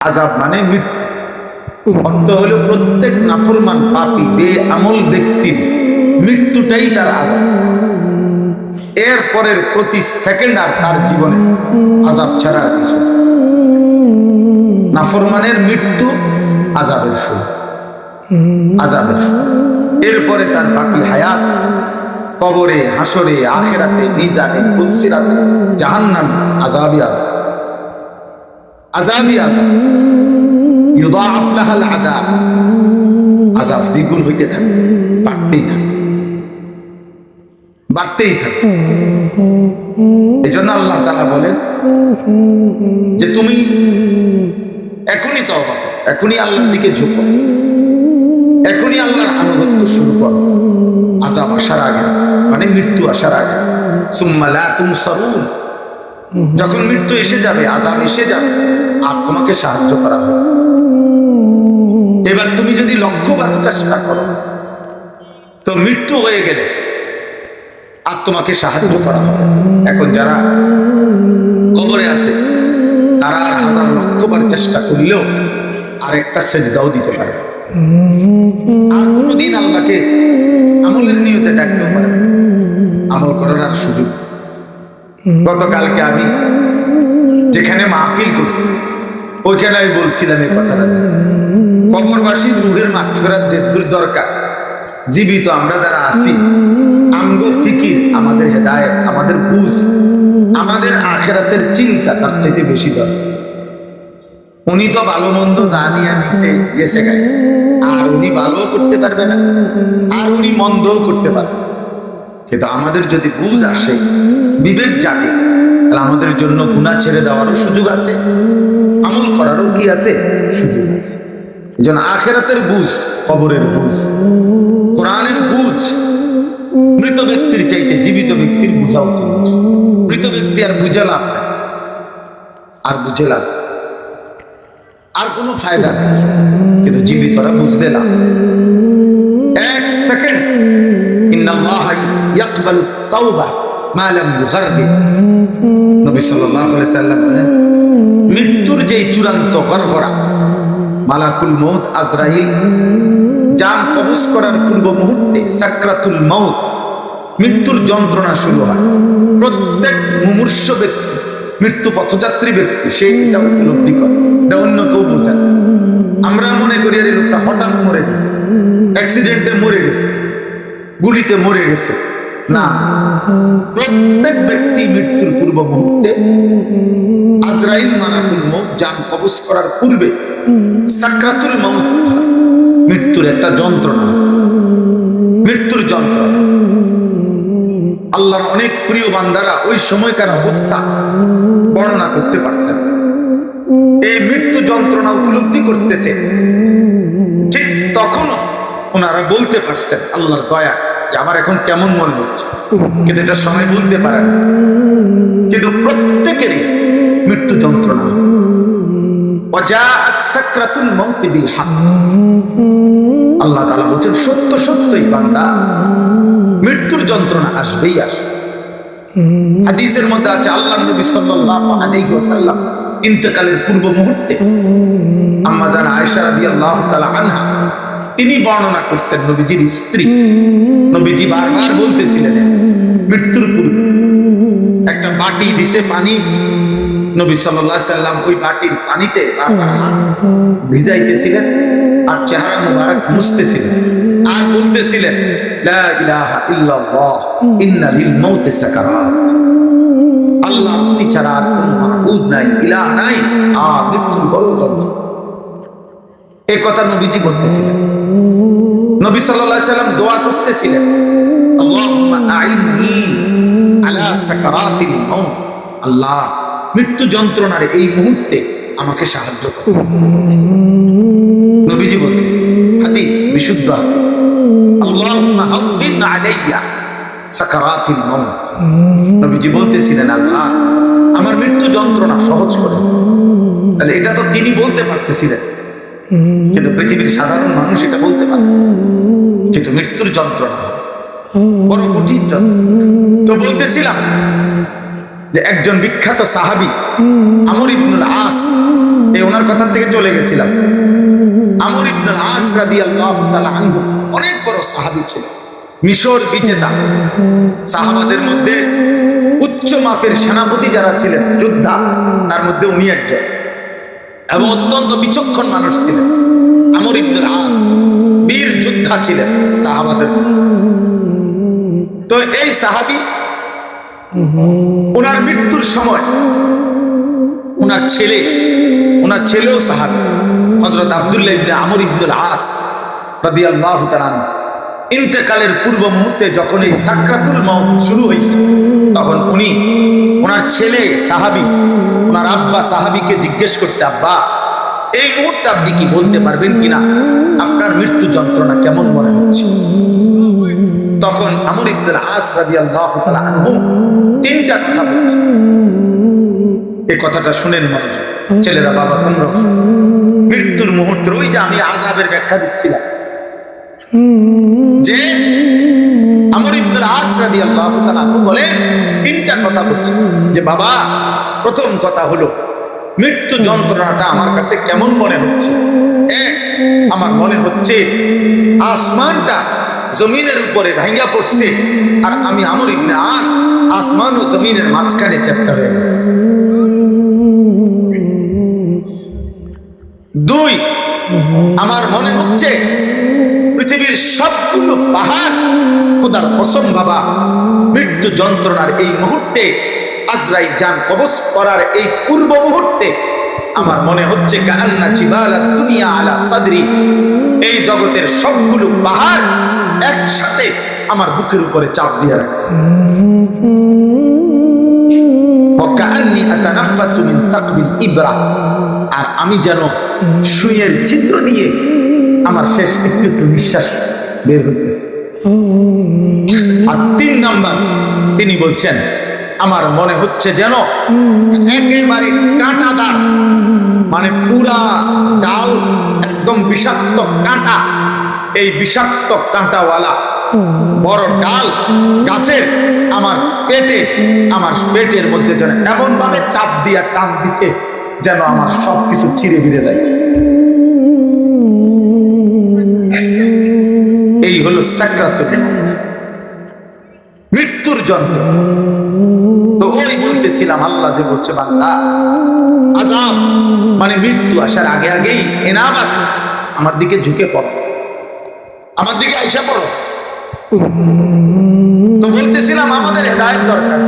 আযাব মানে মৃত্যু। অর্থ হলো প্রত্যেক নাফরমান পাপী বেআমল ব্যক্তির মৃত্যুটাই তার আযাব। এর পরের প্রতি সেকেন্ড আর তার জীবনে আযাব ছাড়া আর কিছু। নাফরমানের মৃত্যু আযাবের শুরু, আযাবের শুরু। এরপরে তার বাকি হায়াত কবরে, হাসরে, আখিরাতে, মিজানে, ফুলসিরাতে, জাহান্নামে আযাবই আযাব, আযাবই আযাব। ইউদাআফ লাহাল আযাব, আযাব দ্বিগুণ হইতে থাকে, বাড়তেই থাকে, বাড়তেই থাকে। এই জন্য আল্লাহ তাআলা বলেন যে তুমি এখনই তওবা করো, এখনই আল্লাহর দিকে ঝুঁকো, এখনই আল্লাহর আনুগত্য শুরু করো। আযাব আসার আগে, মানে মৃত্যু আসার আগে। সুম্মা লা তুনসারুন, যখন মৃত্যু এসে যাবে, আযাব এসে যাবে, আর তোমাকে সাহায্য করা হবে। এবার তুমি যদি 100বার চেষ্টা করো, তো মৃত্যু হয়ে গেলে আর তোমাকে সাহায্য করা হবে। এখন যারা কবরে আছে তারা আর 1000-1,000বার চেষ্টা করলেও আর একটা সেজদাও দিতে পারবে, আর কোনোদিন আল্লাহকে আমলের নিয়তে ডাকতেও পারবে, আমল করার আর সুযোগ। গতকালকে আমি যেখানে মাহফিল করছি ওইখানে আমি বলছিলাম এই কথাটা, যে কবরবাসীর রুহের মাগফিরাত যে দরকার, জীবিত আমরা যারা আছি আমগো ফিকির, আমাদের হেদায়েত, আমাদের বুঝ, আমাদের আখিরাতের চিন্তা তার চাইতে বেশি দরকার। উনি তো ভালো মন্দ জানিয়া নিছে গেছে গায়ে, আর উনি ভালোও করতে পারবে না, আর উনি মন্দও করতে পারবে। কিন্তু আমাদের যদি বুঝ আসে, বিবেক জাগে, তাহলে আমাদের জন্য গুনাহ ছেড়ে দেওয়ারও সুযোগ আছে, আমল করারও কি আছে, সুযোগ আছে। এই জন্য আখিরাতের বুঝ, কবরের বুঝ, কোরআনের বুঝ মৃত ব্যক্তির চাইতে জীবিত ব্যক্তির বুঝা উচিত। মৃত ব্যক্তি আর বুঝে লাভ নাই, আর বুঝে লাভ, আর কোনো ফায়দা নেই, কিন্তু জীবিতরা বুঝলে লাভ। এক সেকেন্ড, ইন্নাল্লাহা ইয়াকবালু তাওবা মা লাম ইউগারগির, নবী সাল্লাল্লাহু আলাইহি সাল্লাম বলেন, মৃত্যুর যেই চূড়ান্ত গড়গড়া, মালাকুল মউত আজরাইল জান কবজ করার পূর্ব মুহূর্তে সাকরাতুল মউত, মৃত্যুর যন্ত্রণা শুরু হয়। প্রত্যেক মুমূর্ষ ব্যক্তি, মৃত্যু পথযাত্রী ব্যক্তি, সে এটা উপলব্ধি করে, এটা অন্য কেউ বোঝে না। আমরা মনে করি আর এই লোকটা হঠাৎ মরে গেছে, অ্যাক্সিডেন্টে মরে গেছে, গুলিতে মরে গেছে। না, প্রত্যেক ব্যক্তি মৃত্যুর পূর্ব মুহূর্তে আজরাইল মালাকুল মউত জান কবজ করার পূর্বে সাকরাতুল মউত হয়। মৃত্যুর একটা যন্ত্রণা, মৃত্যুর যন্ত্রণা। আল্লাহর অনেক প্রিয় বান্দারা ওই সময়কার অবস্থা বর্ণনা করতে পারছেন, এই মৃত্যু যন্ত্রণা উপলব্ধি করতেছে। ঠিক তখনও ওনারা বলতে পারছেন আল্লাহর দয়া, যে আমার এখন কেমন মনে হচ্ছে, কিন্তু এটা সবাই বলতে পারে না। কিন্তু প্রত্যেকেরই মৃত্যু যন্ত্রণা। ওয়াজাআত সাকরাতুল মাউত বিল হক, আল্লাহ তাআলা বলেন সত্য সত্যই বান্দা মৃত্যুর যন্ত্রণা আসবেই আসবে। হাদিসের মধ্যে আছে আল্লাহর নবী সাল্লাল্লাহু আলাইহি ওয়াসাল্লাম ইন্তেকালের পূর্ব মুহূর্তে আম্মা জান আয়েশা রাদিয়াল্লাহু তাআলা আনহা তিনি বর্ণনা করছেন, নবীজির স্ত্রী, নবীজি বারবার বলতেছিলেন মৃত্যুর পূর্বে একটা বাটি দিছে পানি, নবী সাল্লাল্লাহু আলাইহি সাল্লাম ওই বাটির পানিতে বারবার হাত ভিজাইতেছিলেন আর চেহারা মুবারক মুছতেছিলেন, আর বলতেছিলেন লা ইলাহা ইল্লাল্লাহ ইন্না লিল মাউতি সাকারাত, আল্লাহ আপনি ছাড়া আর কোনো মাবুদ নাই, ইলাহ নাই, আর মৃত্যুর বড় যন্ত্রণা। এই কথা নবীজি বলতেছিলেন। নবী সাল্লাল্লাহু আলাইহি সাল্লাম দোয়া করতেছিলেন, আল্লাহুম্মা আইন্নি আলা সাকারাতিল মাউত, আল্লাহ মৃত্যু যন্ত্রণার এই মুহূর্তে আমাকে সাহায্য করো। নবীজি বলতেছেন, হাদিস বিশুদ্ধ হাদিস, আল্লাহুম্মা হাফিন আলাইয়া সাকারাতিল মাউত, নবীজি বলতেছিলেন আল্লাহ আমার মৃত্যু যন্ত্রণা সহজ করে। তাহলে এটা তো তিনি বলতে পারতেছিলেন, কিন্তু পৃথিবীর সাধারণ মানুষ এটা বলতে পারে, কিন্তু মৃত্যুর যন্ত্রণা বড় কঠিন যন্ত্রণা। তো বলতেছিলাম যে একজন বিখ্যাত সাহাবী আমর ইবনুল আস, এই ওনার কথা থেকে চলে গেছিলাম। আমর ইবনুল আস রাদিয়াল্লাহু তাআলা আনহু অনেক বড় সাহাবী ছিলেন, মিশর বিজেতা। সাহাবাদের মধ্যে উচ্চ মাপের সেনাপতি যারা ছিলেন, যোদ্ধা, তার মধ্যে উনি একজন, এবং অত্যন্ত বিচক্ষণ মানুষ ছিলেন। আমর ইবনুল আস বীর যোদ্ধা ছিলেন সাহাবাদের মধ্যে। তো এই সাহাবী ওনার মৃত্যুর সময় ওনার ছেলেও সাহাবী হযরত আব্দুল্লাহ ইবনে আমর ইবনুল আস রাদিয়াল্লাহু তাআলা আনহু ইন্তেকালের পূর্ব মুহূর্তে যখন এই সাকরাতুল মাউত শুরু হয়েছে, তখন উনি ওনার ছেলে সাহাবী, ওনার আব্বা সাহাবীকে জিজ্ঞেস করছে, আব্বা এই মুহূর্তে আপনি কি বলতে পারবেন কিনা আপনার মৃত্যু যন্ত্রণা কেমন মনে হচ্ছে? তখন আমর ইবনুল আস রাদিয়াল্লাহু তাআলা আনহু তিনটা কথা বলছে। এই কথাটা শুনেন মনোযোগ, ছেলেরা, বাবা তোমরাও মৃত্যুর মুহূর্তে, ওই যে আমি আযাবের ব্যাখ্যা দিচ্ছিলাম, যে আমর ইবনুল আস রাদিয়াল্লাহু তাআলা আনহু বলেন তিনটা কথা বলছে, যে বাবা প্রথম কথা হলো মৃত্যু যন্ত্রণাটা আমার কাছে কেমন মনে হচ্ছে। এক, আমার মনে হচ্ছে আসমানটা জমিনের উপরে ভাঙা পড়ছে, আর আমি আমর ইবনে আস আসমান ও জমিনের মাঝখানে চ্যাপ্টা হয়ে গেছে। দুই, আমার মনে হচ্ছে পৃথিবীর সবগুলো পাহাড়, খোদার কসম বাবা, মৃত্যু যন্ত্রণার এই মুহূর্তে, আজরাইল জান কবজ করার এই পূর্ব মুহূর্তে আমার মনে হচ্ছে কান্না জিবালাত দুনিয়া আলা সাদরি, এই জগতের সবগুলো পাহাড় একসাথে আমার বুকের উপরে চাপ দিয়ে রাখছে। ওয়াকান্নি আতানাফাসু মিন সাকবিল ইবরা, আর আমি যেন সুইয়ের ছিদ্র দিয়ে আমার শেষ একটু একটু নিঃশ্বাস বের হইতেছে। আর তিন নাম্বার তিনি বলছেন, আমার মনে হচ্ছে যেন একেবারে কাঁটাদার, মানে পুরা ডাল একদম বিষাক্ত কাঁটা, এই বিষাক্ত কাঁটাওয়ালা বড় ডাল গাছের আমার পেটের মধ্যে যেন এমন ভাবে চাপ দিয়া টান দিছে যেন আমার সবকিছু ছিঁড়ে বিড়ে যাইতেছে। এই হলো সাকরাতুল মাউত, মৃত্যুর যন্ত্র। তো ওই বলতেছিলাম, আল্লাহ যে বলছে বান্দা আযাব মানে মৃত্যু আসার আগে আগেই এনাবাত, আমার দিকে ঝুঁকে পড়ো, আমার দিকে আইসা পড়ো। তো বলতেছিলাম আমাদের হেদায়েত দরকার,